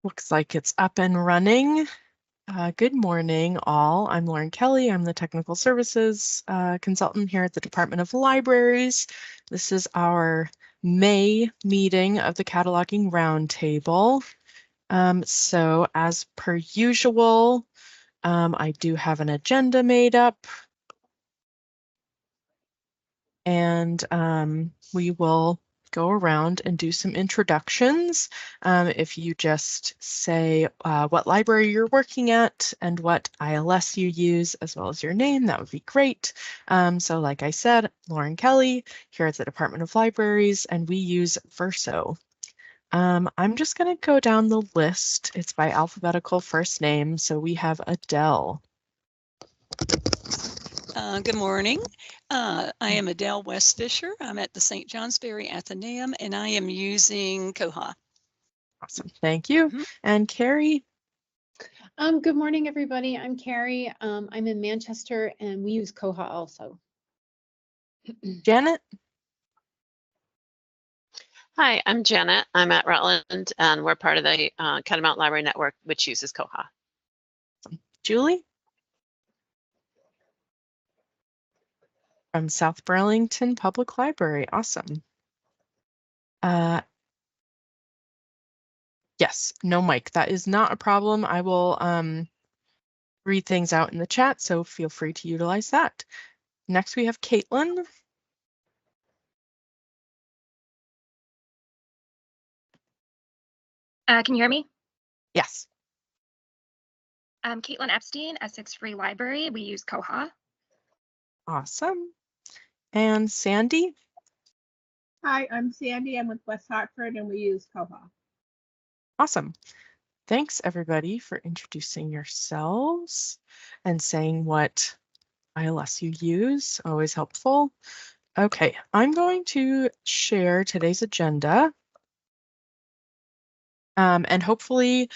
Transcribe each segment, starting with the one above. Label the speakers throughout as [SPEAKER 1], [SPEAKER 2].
[SPEAKER 1] Looks like it's up and running. Good morning, all. I'm Lauren Kelly. I'm the Technical Services Consultant here at the Department of Libraries. This is our May meeting of the Cataloging Roundtable. So as per usual, I do have an agenda made up. And we will go around and do some introductions. If you just say what library you're working at and what ILS you use, as well as your name, that would be great. So like I said, Lauren Kelly here at the Department of Libraries, and we use Verso. I'm just going to go down the list. It's by alphabetical first name. So we have Adele.
[SPEAKER 2] Good morning. I am Adele Westfisher. I'm at the St. Johnsbury Athenaeum, and I am using Koha.
[SPEAKER 1] Awesome. Thank you. And Carrie?
[SPEAKER 3] Good morning, everybody. I'm Carrie. I'm in Manchester, and we use Koha also.
[SPEAKER 1] Janet?
[SPEAKER 4] Hi, I'm Janet. I'm at Rutland, and we're part of the Catamount Library Network, which uses Koha.
[SPEAKER 1] Julie? From South Burlington Public Library. Awesome. Yes, no mic. That is not a problem. I will read things out in the chat, so feel free to utilize that. Next, we have Caitlin.
[SPEAKER 5] Can you hear me?
[SPEAKER 1] Yes.
[SPEAKER 5] I'm Caitlin Epstein, Essex Free Library. We use Koha.
[SPEAKER 1] Awesome. And Sandy?
[SPEAKER 6] Hi, I'm Sandy. I'm with West Hartford, and we use Koha.
[SPEAKER 1] Awesome. Thanks, everybody, for introducing yourselves and saying what ILS you use. Always helpful. Okay, I'm going to share today's agenda. And hopefully,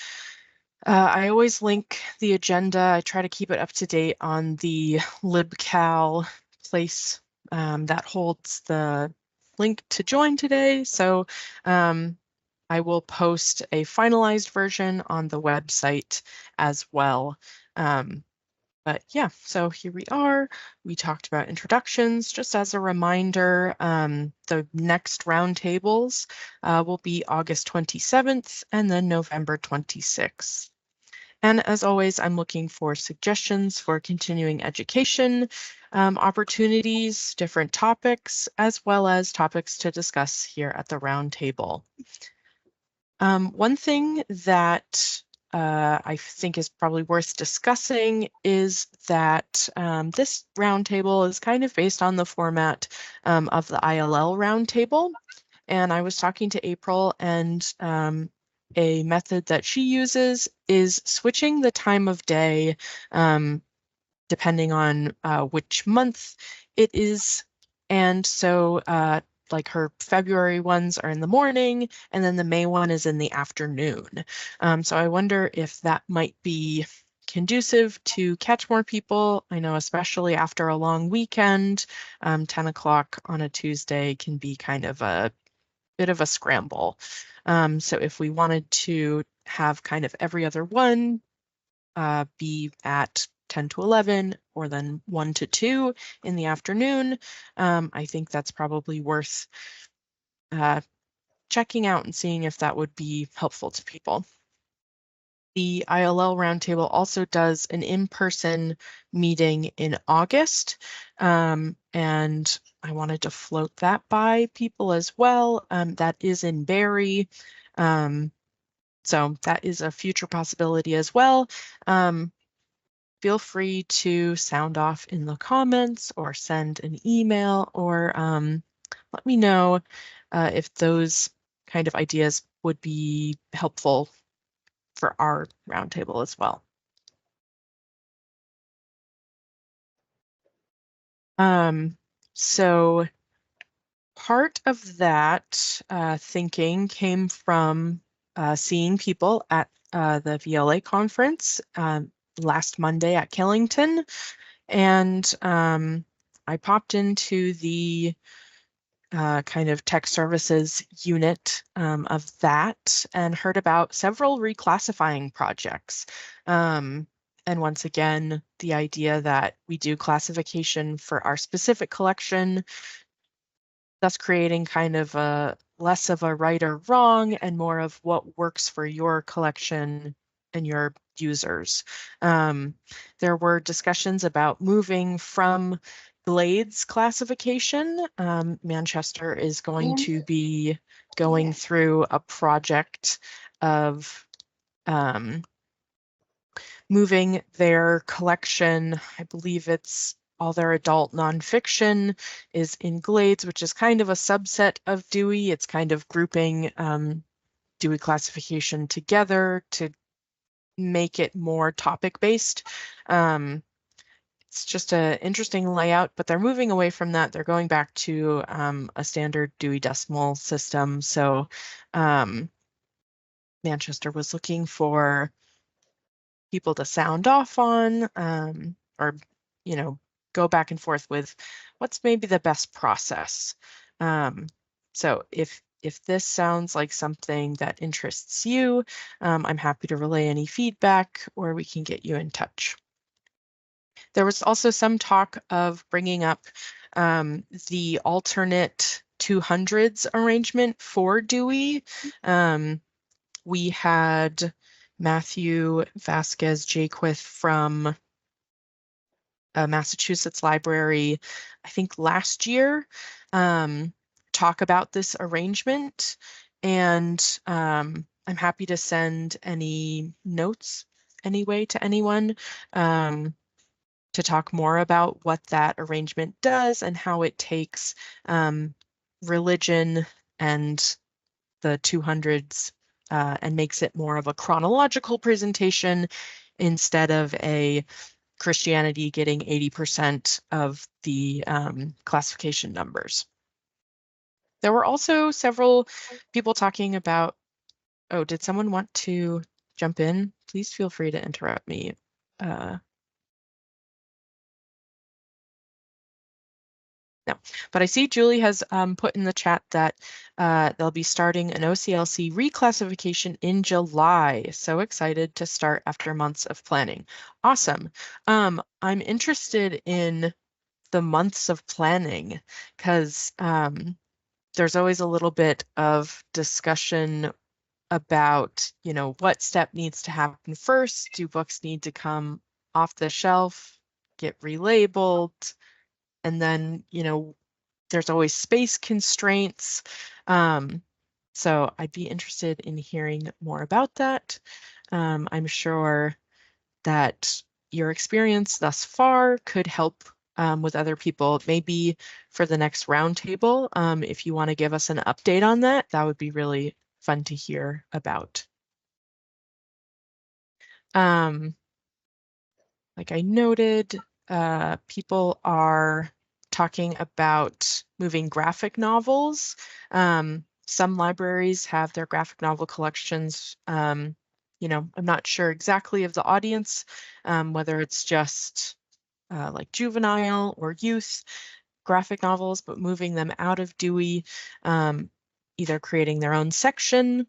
[SPEAKER 1] I always link the agenda. I try to keep it up to date on the LibCal place that holds the link to join today. So I will post a finalized version on the website as well. But yeah, so here we are. We talked about introductions. Just as a reminder, the next roundtables will be August 27th and then November 26th. And as always, I'm looking for suggestions for continuing education opportunities, different topics, as well as topics to discuss here at the roundtable. One thing that I think is probably worth discussing is that this roundtable is kind of based on the format of the ILL roundtable. And I was talking to April, and a method that she uses is switching the time of day depending on which month it is. And so like her February ones are in the morning, and then the May one is in the afternoon. So I wonder if that might be conducive to catch more people. I know especially after a long weekend, 10 o'clock on a Tuesday can be kind of a bit of a scramble. So if we wanted to have kind of every other one be at 10 to 11 or then 1 to 2 in the afternoon, I think that's probably worth checking out and seeing if that would be helpful to people. The ILL Roundtable also does an in-person meeting in August, and I wanted to float that by people as well. That is in Barrie, so that is a future possibility as well. Feel free to sound off in the comments or send an email, or let me know if those kind of ideas would be helpful for our roundtable as well. So part of that thinking came from seeing people at the VLA conference last Monday at Killington, and I popped into the kind of tech services unit of that, and heard about several reclassifying projects. And once again, the idea that we do classification for our specific collection, thus creating kind of a less of a right or wrong and more of what works for your collection and your users. There were discussions about moving from Glades classification. Manchester is going to be going through a project of moving their collection. I believe it's all their adult nonfiction is in Glades, which is kind of a subset of Dewey. It's kind of grouping Dewey classification together to make it more topic-based. It's just an interesting layout, but they're moving away from that. They're going back to a standard Dewey Decimal System. So Manchester was looking for people to sound off on, or, you know, go back and forth with what's maybe the best process. So if this sounds like something that interests you, I'm happy to relay any feedback, or we can get you in touch. There was also some talk of bringing up the alternate 200s arrangement for Dewey. We had Matthew Vasquez Jaquith from Massachusetts Library, I think last year, talk about this arrangement, and I'm happy to send any notes anyway to anyone to talk more about what that arrangement does and how it takes religion and the 200s and makes it more of a chronological presentation instead of a Christianity getting 80% of the classification numbers. There were also several people talking about, oh, did someone want to jump in? Please feel free to interrupt me. No, but I see Julie has put in the chat that they'll be starting an OCLC reclassification in July. So excited to start after months of planning. Awesome. I'm interested in the months of planning because there's always a little bit of discussion about, you know, what step needs to happen first. Do books need to come off the shelf, get relabeled? And then, you know, there's always space constraints. So I'd be interested in hearing more about that. I'm sure that your experience thus far could help with other people. Maybe for the next roundtable, if you want to give us an update on that, that would be really fun to hear about. Like I noted, people are talking about moving graphic novels. Some libraries have their graphic novel collections. You know, I'm not sure exactly of the audience, whether it's just like juvenile or youth graphic novels, but moving them out of Dewey, either creating their own section.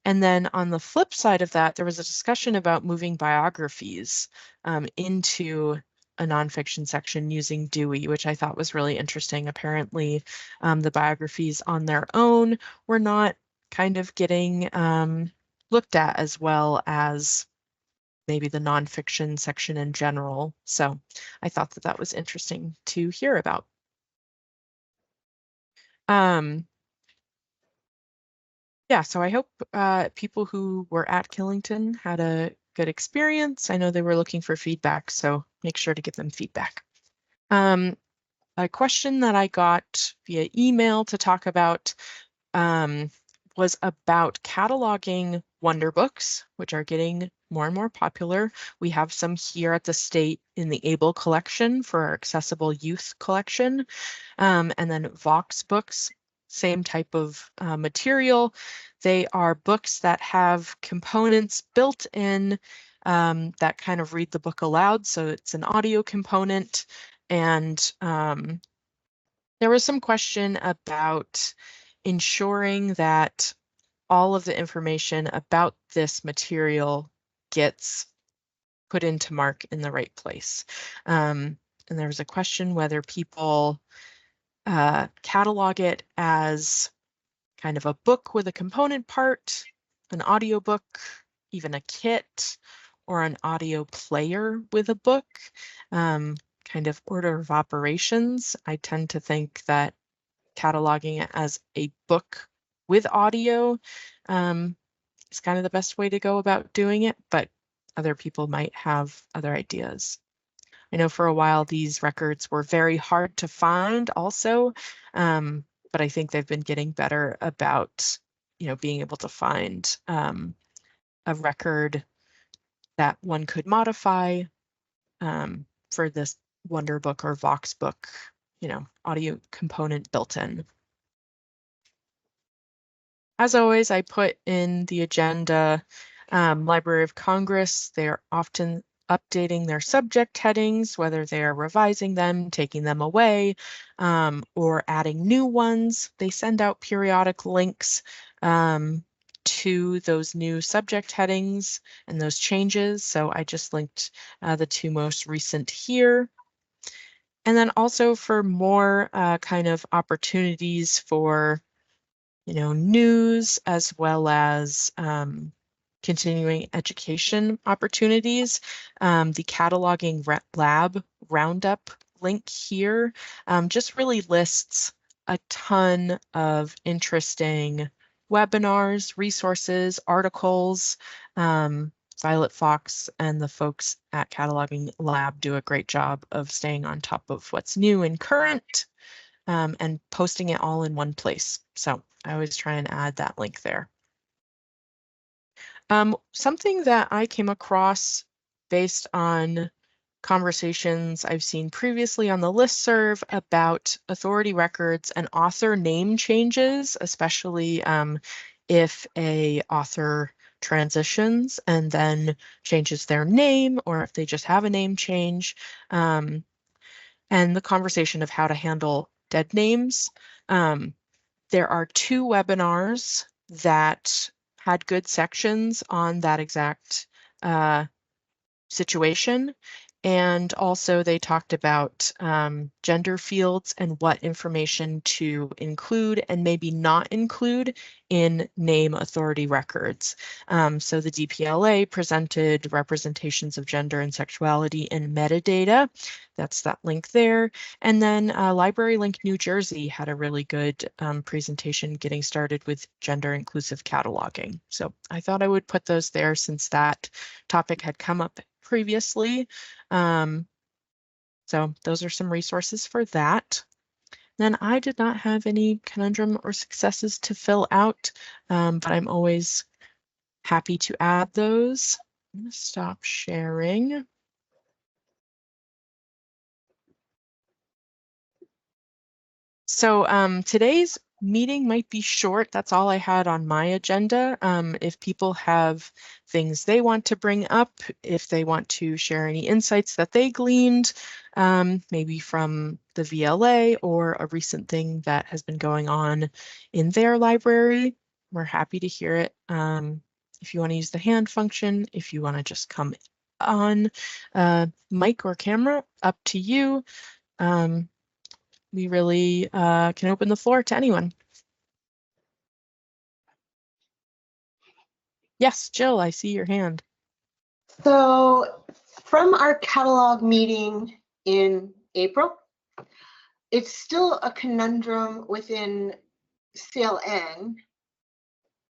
[SPEAKER 1] And then on the flip side of that, there was a discussion about moving biographies into a nonfiction section using Dewey, which I thought was really interesting. Apparently, the biographies on their own were not kind of getting looked at as well as maybe the nonfiction section in general. So I thought that that was interesting to hear about. Yeah, so I hope people who were at Killington had a good experience. I know they were looking for feedback, so make sure to give them feedback. A question that I got via email to talk about was about cataloging wonder books, which are getting more and more popular. We have some here at the state in the ABLE collection for our accessible youth collection, and then Vox books, same type of material. They are books that have components built in that kind of read the book aloud. So it's an audio component, and There was some question about ensuring that all of the information about this material gets put into MARC in the right place. And there was a question whether people catalog it as kind of a book with a component part, an audiobook, even a kit, or an audio player with a book. Kind of order of operations. I tend to think that cataloging it as a book with audio is kind of the best way to go about doing it, but other people might have other ideas. I know for a while these records were very hard to find also, but I think they've been getting better about, being able to find a record that one could modify for this Wonderbook or Voxbook, audio component built in. As always, I put in the agenda Library of Congress. They are often updating their subject headings, whether they are revising them, taking them away, or adding new ones. They send out periodic links to those new subject headings and those changes. So I just linked the two most recent here. And then also for more kind of opportunities for news as well as continuing education opportunities. The Cataloging Lab Roundup link here just really lists a ton of interesting webinars, resources, articles. Violet Fox and the folks at Cataloging Lab do a great job of staying on top of what's new and current. And posting it all in one place. So I always try and add that link there. Something that I came across based on conversations I've seen previously on the listserv about authority records and author name changes, especially if a author transitions and then changes their name, or if they just have a name change. And the conversation of how to handle dead names. There are 2 webinars that had good sections on that exact situation. And also they talked about gender fields and what information to include and maybe not include in name authority records. So the DPLA presented representations of gender and sexuality in metadata. That's that link there. And then Library Link New Jersey had a really good presentation getting started with gender inclusive cataloging. So I thought I would put those there since that topic had come up previously. So those are some resources for that. Then I did not have any conundrum or successes to fill out, but I'm always happy to add those. I'm going to stop sharing. So today's meeting might be short. That's all I had on my agenda. If people have things they want to bring up, if they want to share any insights that they gleaned, maybe from the VLA or a recent thing that has been going on in their library, we're happy to hear it. If you want to use the hand function, if you want to just come on mic or camera, up to you. We really can open the floor to anyone. Yes, Jill, I see your hand.
[SPEAKER 7] So from our catalog meeting in April, it's still a conundrum within CLN,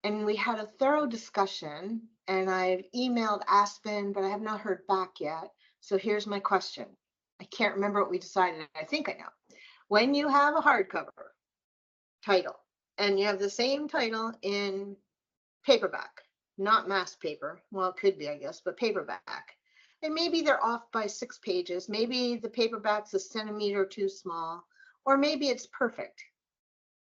[SPEAKER 7] and we had a thorough discussion, and I've emailed Aspen, but I have not heard back yet. So here's my question. I can't remember what we decided. I think I know. When you have a hardcover title and you have the same title in paperback, not mass paper, well, it could be, I guess, but paperback, and maybe they're off by 6 pages, maybe the paperback's a centimeter too small, or maybe it's perfect.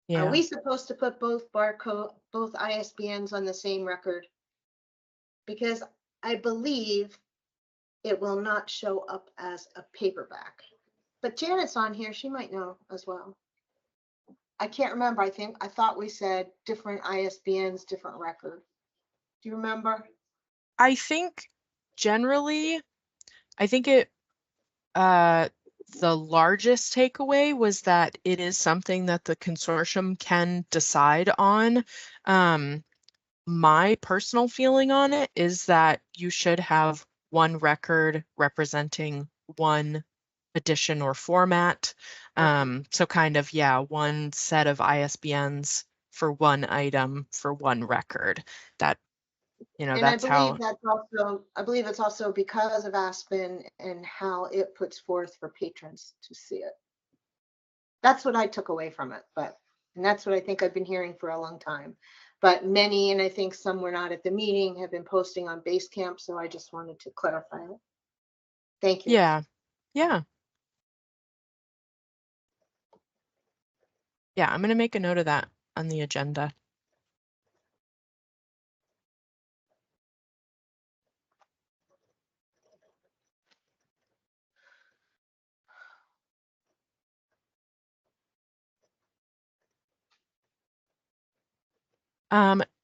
[SPEAKER 1] Yeah.
[SPEAKER 7] Are we supposed to put both barcode, both ISBNs on the same record? Because I believe it will not show up as a paperback. But Janet's on here, she might know as well. I can't remember. I thought we said different ISBNs, different record. Do you remember?
[SPEAKER 1] I think generally, I think it the largest takeaway was that it is something that the consortium can decide on. My personal feeling on it is that you should have one record representing one edition or format. So kind of, yeah, one set of ISBNs for one item for one record. That,
[SPEAKER 7] And
[SPEAKER 1] that's how.
[SPEAKER 7] I believe it's also because of Aspen and how it puts forth for patrons to see it. That's what I took away from it, and that's what I think I've been hearing for a long time. But many, and I think some were not at the meeting, have been posting on Basecamp, so I just wanted to clarify it. Thank you.
[SPEAKER 1] Yeah. Yeah. Yeah, I'm going to make a note of that on the agenda.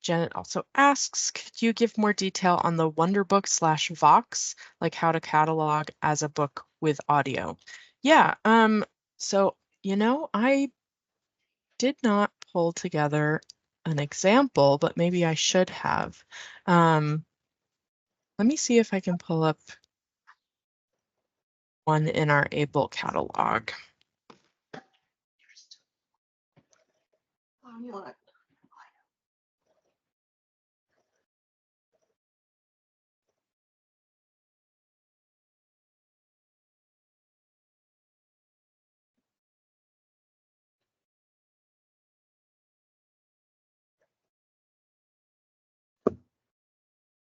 [SPEAKER 1] Janet also asks, could you give more detail on the Wonderbook/Vox, like how to catalog as a book with audio? Yeah, so, I did not pull together an example, but maybe I should have. Let me see if I can pull up one in our Able catalog.
[SPEAKER 7] What?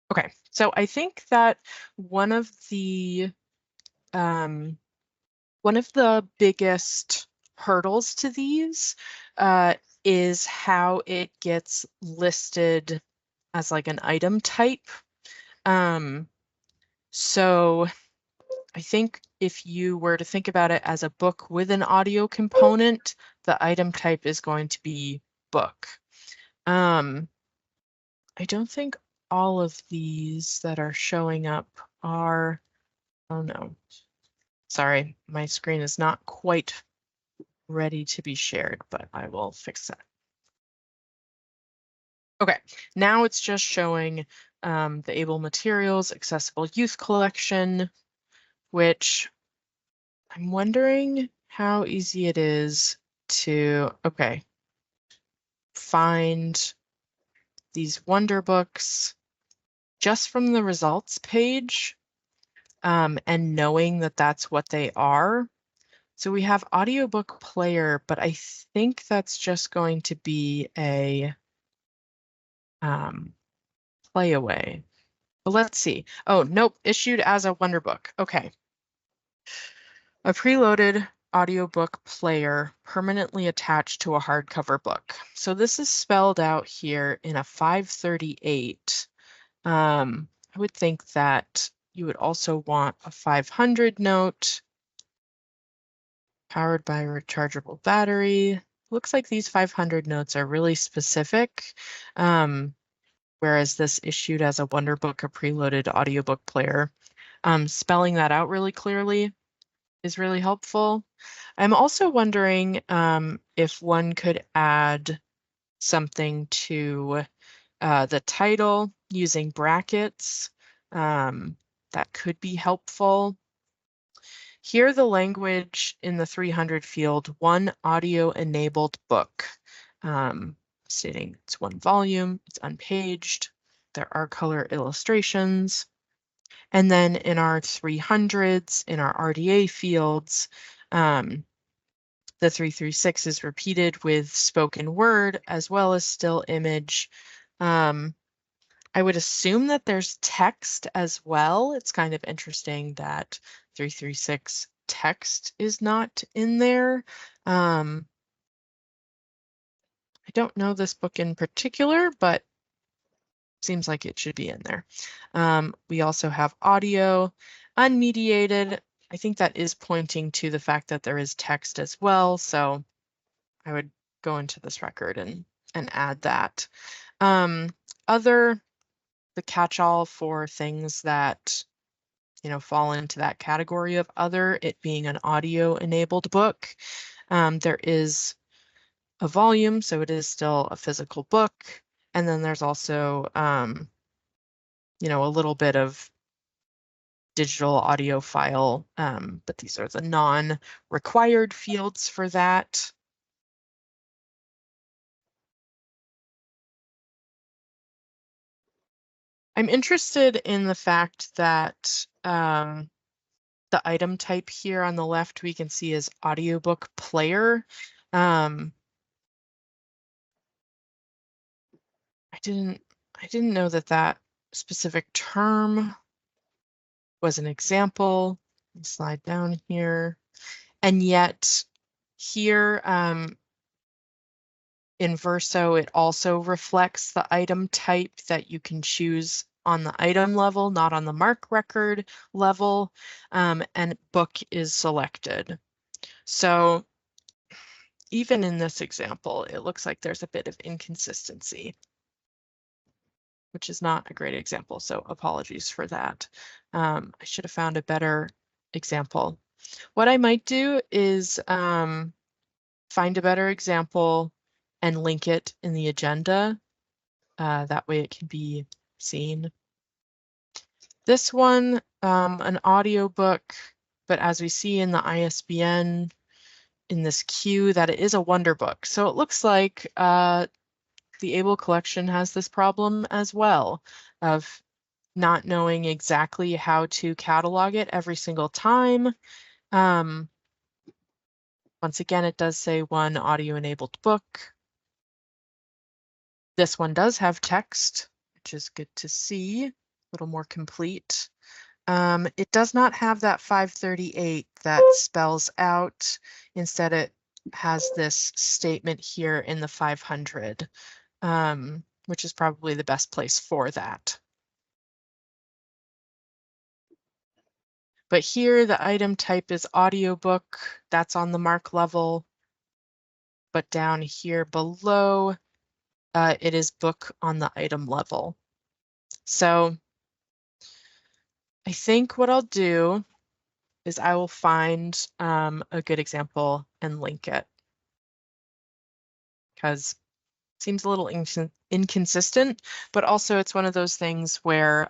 [SPEAKER 1] Okay, so I think that one of the biggest hurdles to these is how it gets listed as like an item type. So I think if you were to think about it as a book with an audio component, the item type is going to be book. I don't think all of these that are showing up are, oh no, sorry, my screen is not quite ready to be shared, but I will fix that. Okay, now it's just showing the Able Materials Accessible Youth Collection, which I'm wondering how easy it is to, okay, find these wonder books just from the results page and knowing that that's what they are. So we have audiobook player, but I think that's just going to be a play away. But let's see. Oh, nope, issued as a wonder book. Okay. A preloaded audiobook player permanently attached to a hardcover book. So this is spelled out here in a 538. I would think that you would also want a 500 note powered by a rechargeable battery. Looks like these 500 notes are really specific, whereas this issued as a Wonderbook, a preloaded audiobook player. Spelling that out really clearly is really helpful. I'm also wondering if one could add something to the title using brackets. That could be helpful. Here, the language in the 300 field, one audio enabled book, stating it's one volume, it's unpaged, there are color illustrations. And then in our 300s, in our RDA fields, the 336 is repeated with spoken word as well as still image. I would assume that there's text as well. It's kind of interesting that 336 text is not in there. I don't know this book in particular, but seems like it should be in there. We also have audio, unmediated. I think that is pointing to the fact that there is text as well. So I would go into this record and add that. The catch-all for things that, you know, fall into that category of other, it being an audio enabled book. There is a volume, so it is still a physical book. And then there's also, you know, a little bit of digital audio file, but these are the non-required fields for that. I'm interested in the fact that the item type here on the left we can see is audiobook player. I didn't know that that specific term was an example. Slide down here, and yet here in Verso, it also reflects the item type that you can choose on the item level, not on the MARC record level, and book is selected. So even in this example, it looks like there's a bit of inconsistency, which is not a great example, so apologies for that. I should have found a better example. What I might do is find a better example and link it in the agenda. That way it can be seen. This one, an audiobook, but as we see in the ISBN in this queue, that it is a wonder book. So it looks like the Able collection has this problem as well of not knowing exactly how to catalog it every single time. Once again, it does say one audio enabled book. This one does have text, which is good to see, a little more complete. It does not have that 538 that spells out. Instead, it has this statement here in the 500, which is probably the best place for that. But here the item type is audiobook. That's on the MARC level. But down here below, it is book on the item level. So I think what I'll do is I will find a good example and link it, because it seems a little inconsistent, but also it's one of those things where,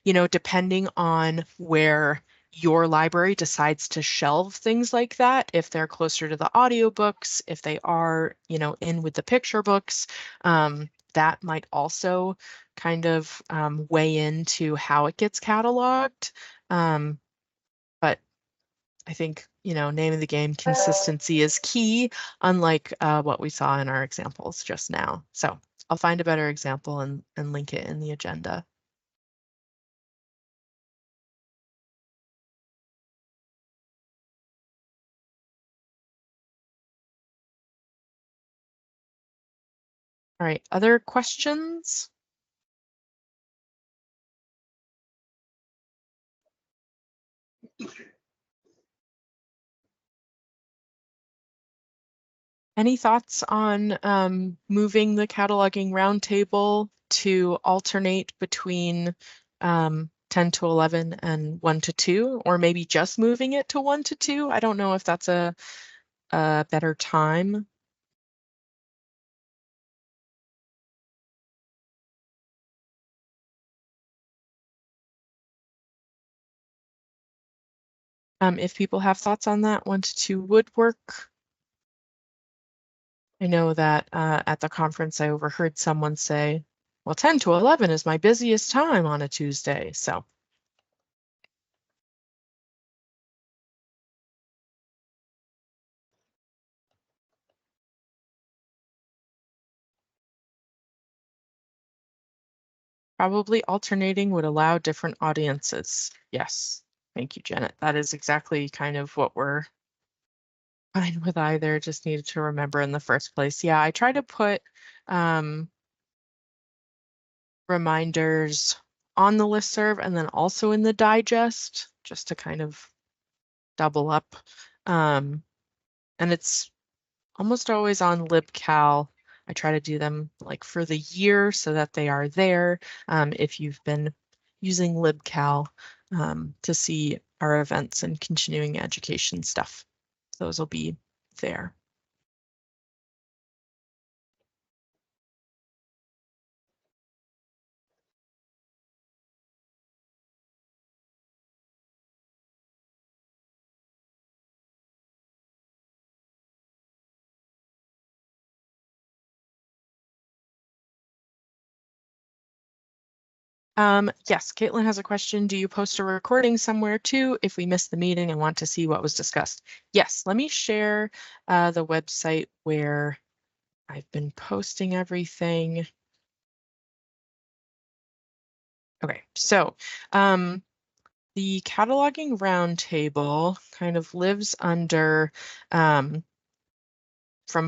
[SPEAKER 1] you know, depending on where your library decides to shelve things like that, if they're closer to the audiobooks, if they are, you know, in with the picture books, that might also kind of weigh into how it gets cataloged. But I think, you know, name of the game, consistency is key, unlike what we saw in our examples just now. So I'll find a better example and link it in the agenda. All right, other questions? Any thoughts on moving the cataloging roundtable to alternate between 10 to 11 and 1 to 2, or maybe just moving it to 1 to 2? I don't know if that's a better time. If people have thoughts on that, 1 to 2 would work. I know that at the conference, I overheard someone say, well, 10 to 11 is my busiest time on a Tuesday. So probably alternating would allow different audiences. Yes. Thank you, Janet. That is exactly kind of what we're fine with either. Just needed to remember in the first place. Yeah, I try to put reminders on the listserv and then also in the digest, just to kind of double up. And it's almost always on libcal. I try to do them like for the year so that they are there. If you've been using libcal to see our events and continuing education stuff, those will be there. Yes, Caitlin has a question. Do you post a recording somewhere too if we missed the meeting and want to see what was discussed? Yes, let me share the website where I've been posting everything. Okay, so the cataloging roundtable kind of lives under from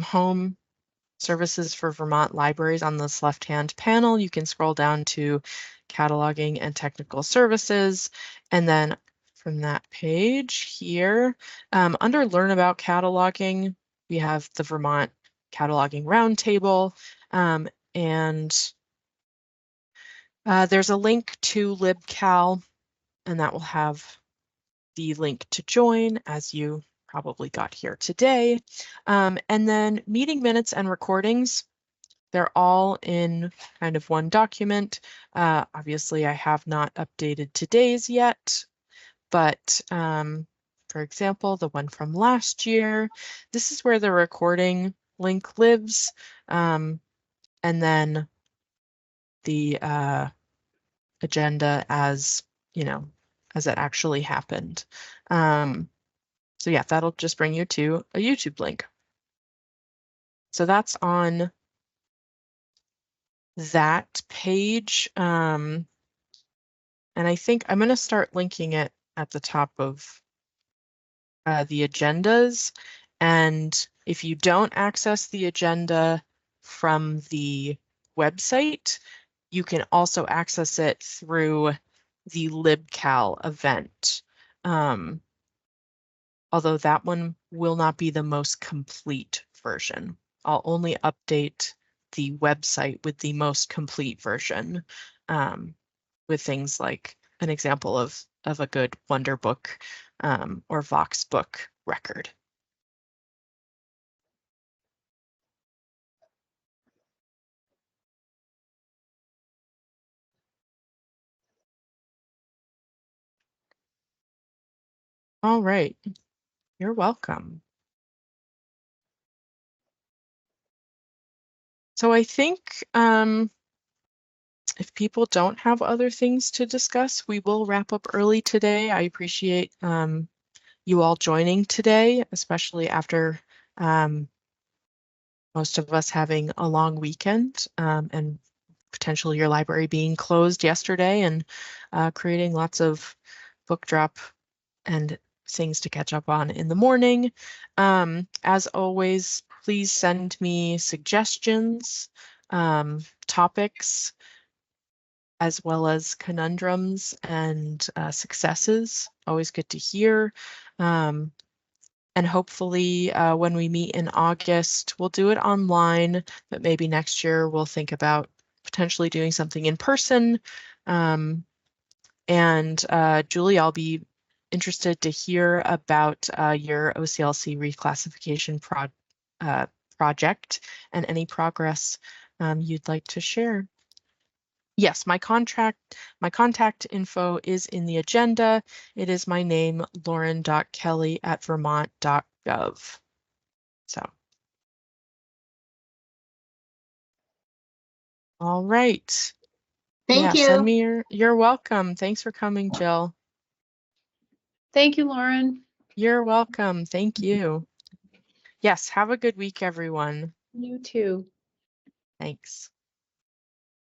[SPEAKER 1] home services for Vermont libraries. On this left-hand panel, you can scroll down to cataloging and technical services. And then from that page here, under Learn About Cataloging, we have the Vermont Cataloging Roundtable. And there's a link to libcal, and that will have the link to join as you probably got here today. And then meeting minutes and recordings, they're all in kind of one document. Obviously, I have not updated today's yet, but for example, the one from last year, this is where the recording link lives. And then the agenda as, you know, as it actually happened. So yeah, that'll just bring you to a YouTube link. So that's on that page. And I think I'm going to start linking it at the top of the agendas. And if you don't access the agenda from the website, you can also access it through the libcal event. Although that one will not be the most complete version. I'll only update the website with the most complete version, with things like an example of a good Wonder Book or Vox Book record. All right, you're welcome. So I think if people don't have other things to discuss, we will wrap up early today. I appreciate you all joining today, especially after most of us having a long weekend and potentially your library being closed yesterday and creating lots of book drop and things to catch up on in the morning. As always, please send me suggestions, topics, as well as conundrums and successes. Always good to hear. And hopefully when we meet in August, we'll do it online, but maybe next year we'll think about potentially doing something in person. And Julie, I'll be interested to hear about your OCLC reclassification project and any progress you'd like to share. Yes, my contact info is in the agenda. It is my name, lauren.kelly@vermont.gov. So. All right.
[SPEAKER 7] Thank you.
[SPEAKER 1] Send me you're welcome. Thanks for coming, Jill.
[SPEAKER 3] Thank you, Lauren.
[SPEAKER 1] You're welcome. Thank you. Yes, have a good week, everyone.
[SPEAKER 3] You too.
[SPEAKER 1] Thanks.